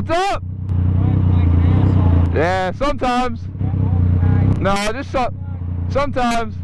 What's up? Yeah, sometimes. No, just sometimes.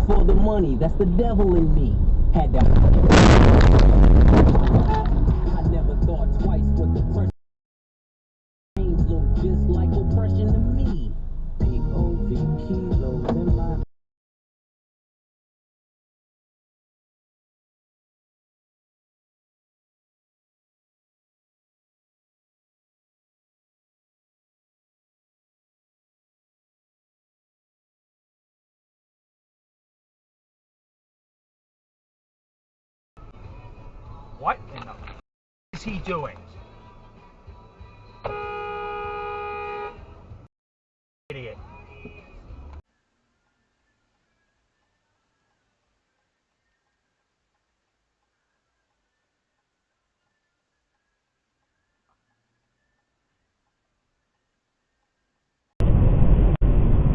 For the money, that's the devil in me. Had that. I never thought twice what the pressure looked just like oppression to me. POV kilos in my. What in the is he doing? Idiot.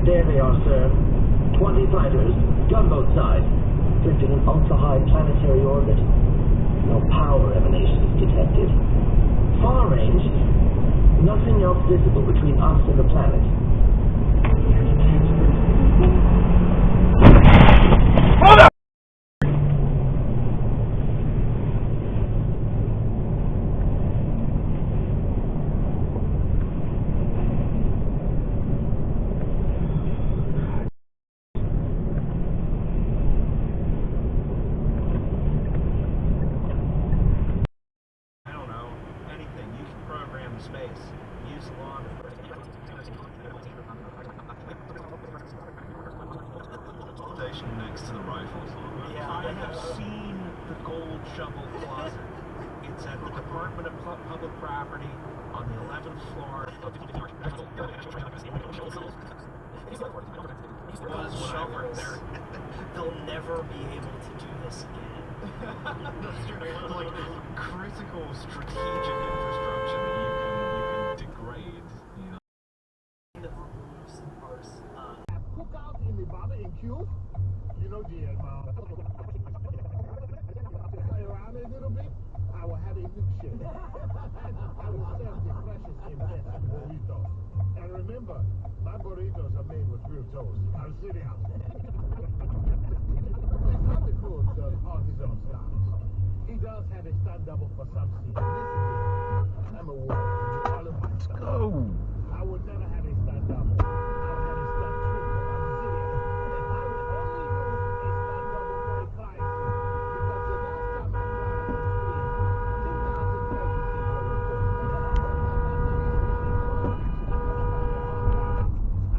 There they are, sir. 20 fighters, gunboat side, drifting in ultra-high planetary orbit. No power emanations detected. Far range, nothing else visible between us and the planet. section next to the rifles. Yeah, I have seen the gold shovel closet. It's at the Department of Public Property on the 11th floor. Was when I worked there. They'll never be able to do this again. Like critical strategic infrastructure that you can degrade, you know. The roofs are Cookout in the barbecue. You know the play around a little bit. I will have a milkshake. I will serve the freshest and best burritos. And remember, my burritos are made with real toast. I'll sit down. It's not the cool on his own style. He does have a stunt double for some season. Listen, I'm a warrior. All of my stuff. Go. I would never have a stunt double. I would have a stunt triple. I'm serious. I would only use a stunt double for a client because the last time my client was free, 10,000 pregnancies were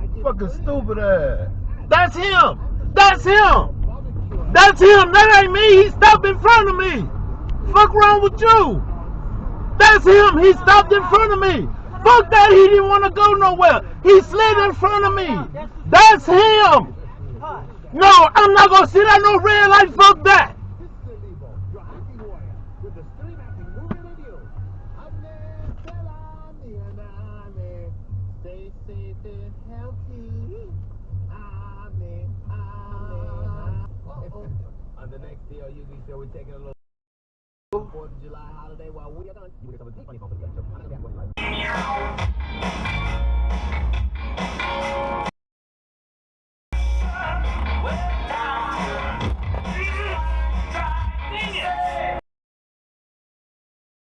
reported. Fucking stupid ass. That's him! That's him! That's him! That ain't me! He stopped in front of me! Fuck wrong with you? That's him! He stopped in front of me! Fuck that! He didn't want to go nowhere! He slid in front of me! That's him! No, I'm not gonna sit at no red light! Fuck that! Stay safe and healthy. Amen. Amen. On the next deal, you can say we're taking a little 4th of July holiday while we are done. You get some of this money from the